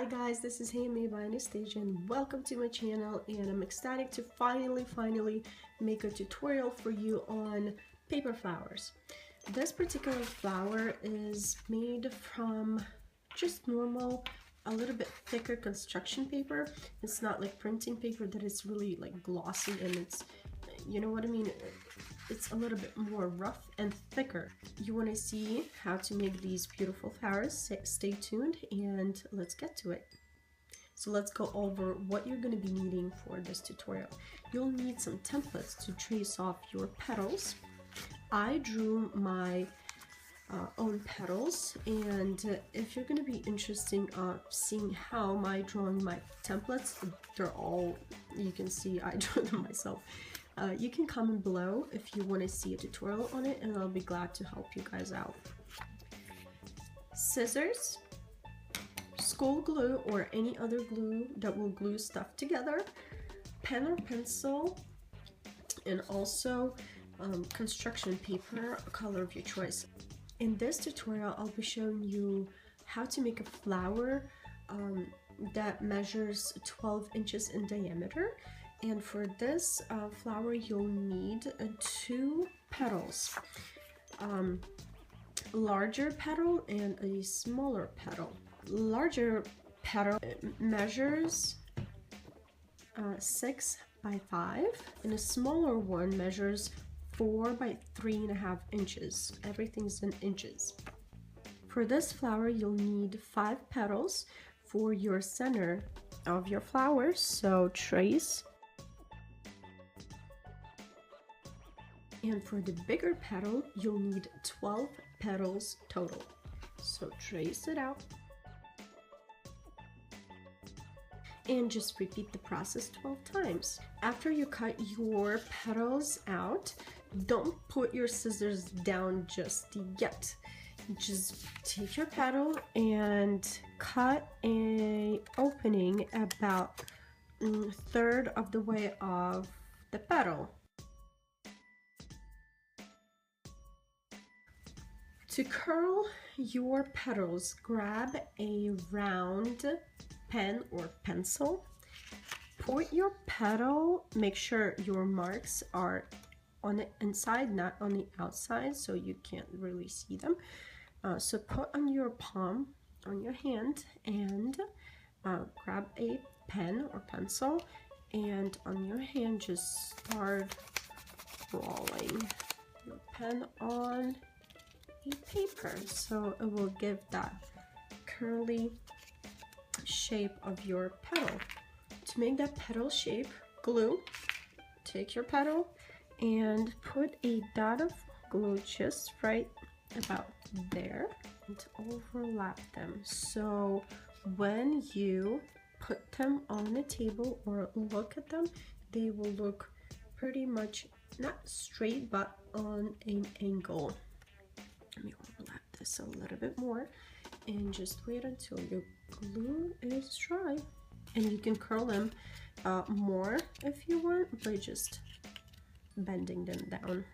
Hi guys, this is Handmade by Anastasia and welcome to my channel, and I'm ecstatic to finally make a tutorial for you on paper flowers. This particular flower is made from just normal, a little bit thicker construction paper. It's not like printing paper that is really like glossy and it's, you know what I mean, it's a little bit more rough and thicker. You want to see how to make these beautiful flowers? Stay tuned and let's get to it. So let's go over what you're going to be needing for this tutorial. You'll need some templates to trace off your petals. I drew my own petals, and if you're going to be interested in seeing how my drawing my templates, they're all, you can see I drew them myself. You can comment below if you want to see a tutorial on it, and I'll be glad to help you guys out. Scissors, school glue or any other glue that will glue stuff together, pen or pencil, and also construction paper, color of your choice. In this tutorial, I'll be showing you how to make a flower that measures 12 inches in diameter. And for this flower, you'll need 2 petals, larger petal and a smaller petal. Larger petal measures 6 by 5, and a smaller one measures 4 by 3.5 inches. Everything's in inches. For this flower, you'll need 5 petals for your center of your flower, so trace. And for the bigger petal, you'll need 12 petals total. So trace it out. And just repeat the process 12 times. After you cut your petals out, don't put your scissors down just yet. Just take your petal and cut an opening about 1/3 of the way of the petal. To curl your petals, grab a round pen or pencil. Put your petal, make sure your marks are on the inside, not on the outside, so you can't really see them. So put on your palm, on your hand, and grab a pen or pencil, and on your hand just start rolling your pen on a paper, so it will give that curly shape of your petal. To make that petal shape, glue. Take your petal and put a dot of glue just right about there and overlap them, so when you put them on the table or look at them, they will look pretty much not straight but on an angle. Let me overlap this a little bit more and just wait until your glue is dry. And you can curl them more if you want by just bending them down.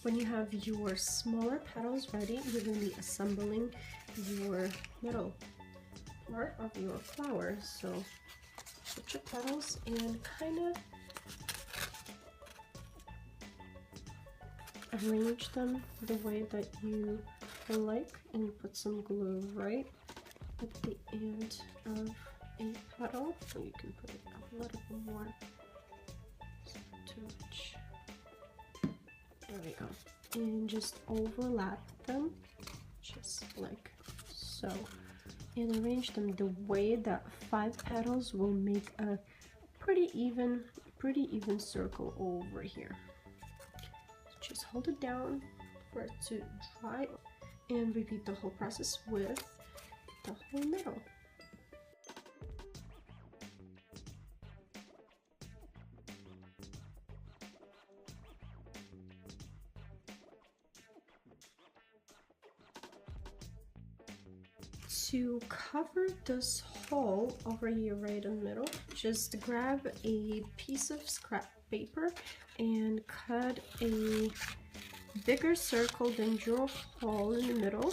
When you have your smaller petals ready, you're going to be assembling your middle part of your flower. So put your petals and kind of arrange them the way that you like, and you put some glue right at the end of a petal, so you can put it a little bit more. Too much. There we go. And just overlap them just like so, and arrange them the way that 5 petals will make a pretty even circle over here. Just hold it down for it to dry, and repeat the whole process with the whole middle. To cover this hole over here right in the middle, just grab a piece of scrap paper and cut a bigger circle than your hole in the middle.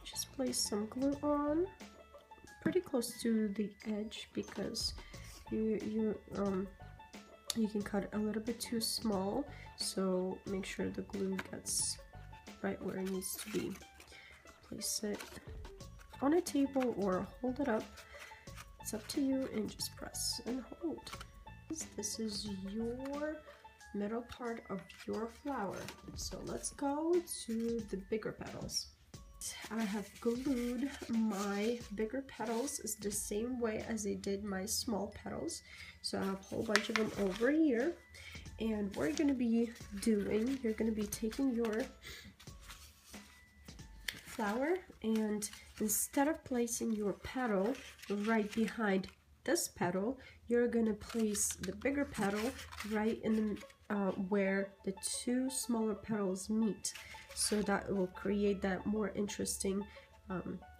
Just place some glue on pretty close to the edge, because you can cut it a little bit too small, so make sure the glue gets right where it needs to be. Place it on a table or hold it up, it's up to you, and just press and hold. This is your middle part of your flower. So let's go to the bigger petals. I have glued my bigger petals is the same way as I did my small petals. So I have a whole bunch of them over here. And what you're going to be doing, you're going to be taking your flower, and instead of placing your petal right behind this petal, you're going to place the bigger petal right in the where the two smaller petals meet, so that it will create that more interesting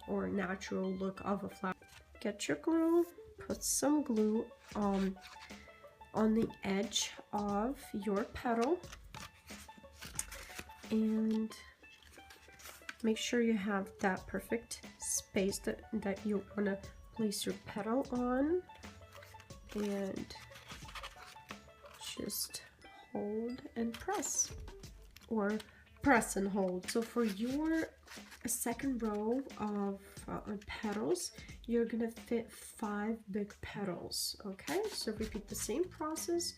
or natural look of a flower. Get your glue, put some glue on the edge of your petal, and make sure you have that perfect space that you want to place your petal on, and just hold and press, or press and hold. So for your second row of petals, you're gonna fit 5 big petals. Okay, so repeat the same process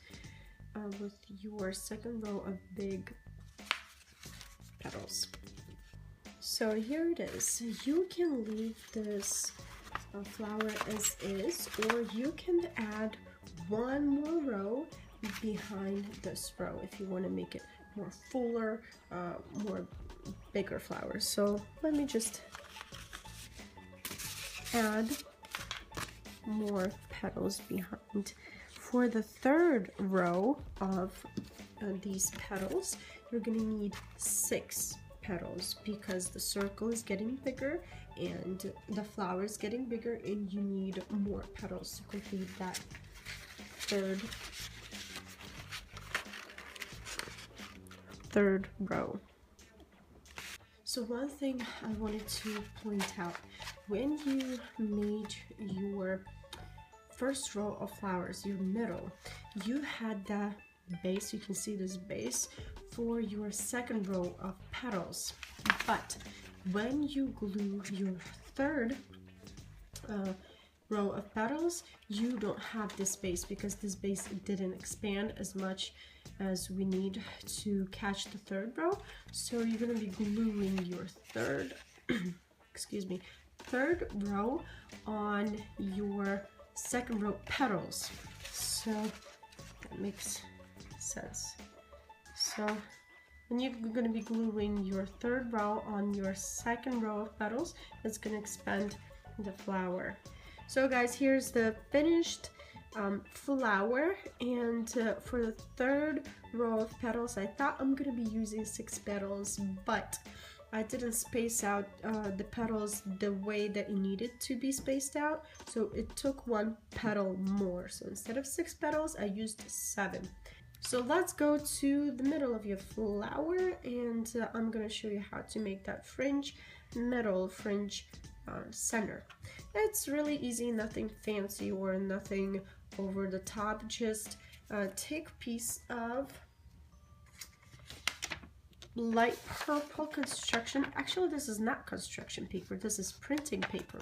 with your second row of big petals. So here it is. You can leave this flower as is, or you can add one more row behind this row if you want to make it more fuller, more bigger flowers. So let me just add more petals behind. For the third row of these petals, you're going to need 6 petals, because the circle is getting bigger and the flower is getting bigger, and you need more petals to complete that third row. So one thing I wanted to point out, when you made your first row of flowers, your middle, you had that base, you can see this base for your second row of petals, but when you glue your third row of petals, you don't have this base, because this base didn't expand as much as we need to catch the third row. So you're going to be gluing your third third row on your second row petals. So that makes sense. So when you're going to be gluing your third row on your second row of petals, it's going to expand the flower. So guys, here's the finished flower, and for the third row of petals, I thought I'm going to be using 6 petals, but I didn't space out the petals the way that it needed to be spaced out, so it took 1 petal more. So instead of 6 petals, I used 7. So let's go to the middle of your flower, and I'm going to show you how to make that fringe, middle fringe center. It's really easy, nothing fancy or nothing over the top. Just take a piece of light purple construction, actually this is not construction paper, this is printing paper,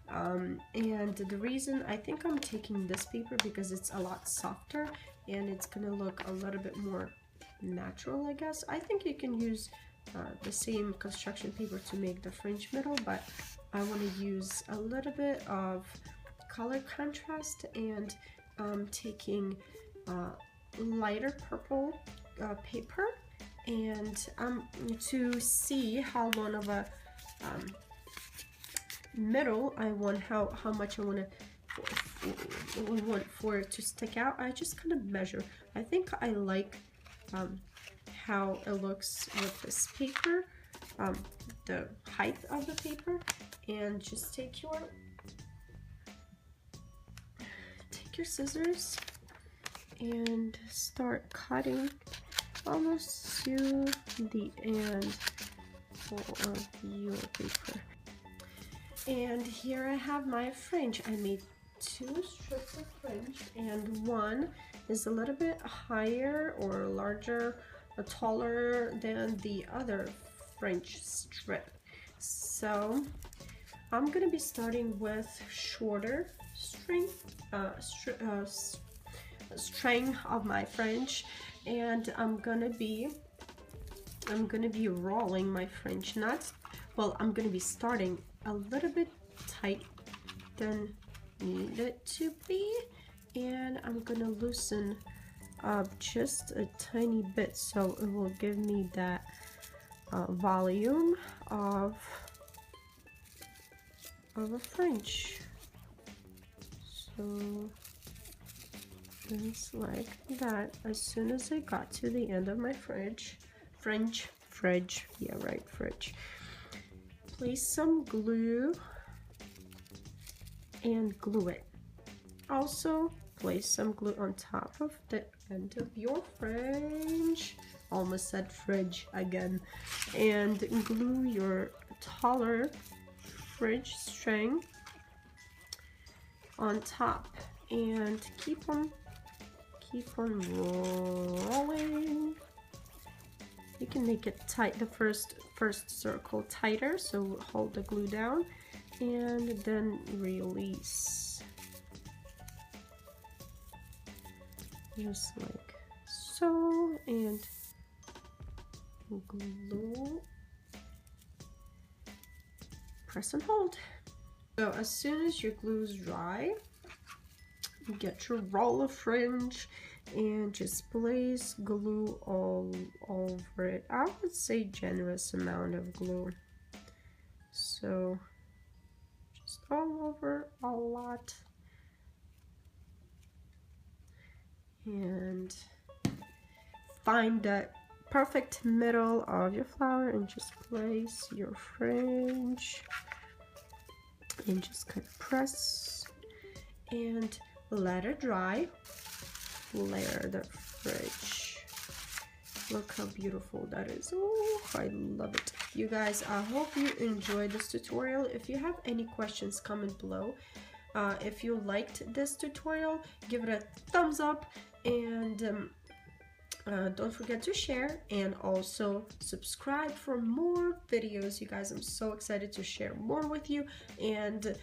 and the reason I think I'm taking this paper because it's a lot softer and it's gonna look a little bit more natural, I guess. I think you can use the same construction paper to make the fringe middle, but I want to use a little bit of color contrast, and taking lighter purple paper, and to see how long of a middle I want, how much I want for it to stick out. I just kind of measure. I think I like how it looks with this paper, the height of the paper, and just take your scissors and start cutting almost to the end of your paper. And here I have my fringe. I made 2 strips of fringe, and one is a little bit higher or larger or taller than the other fringe strip. So I'm gonna be starting with shorter string of my fringe, and I'm gonna be rolling my fringe knots. Well, I'm gonna be starting a little bit tight than need it to be, and I'm gonna loosen up just a tiny bit so it will give me that volume of a fringe. So just like that. As soon as I got to the end of my fringe, yeah, right, fringe. Place some glue and glue it. Also, place some glue on top of the end of your fringe. Almost said fridge again. And glue your taller fringe string on top, and keep on rolling. You can make it tight, the first circle tighter, so hold the glue down and then release, just like so, and glue, press and hold. So as soon as your glue is dry, get your roll of fringe and just place glue all over it. I would say generous amount of glue, so just all over, a lot. And find the perfect middle of your flower and just place your fringe and just kind of press and let it dry. Layer the fringe. Look how beautiful that is. Oh, I love it. You guys, I hope you enjoyed this tutorial. If you have any questions, comment below. If you liked this tutorial, give it a thumbs up, and don't forget to share and also subscribe for more videos. You guys, I'm so excited to share more with you, and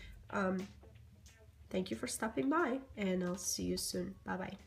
thank you for stopping by, and I'll see you soon. Bye bye.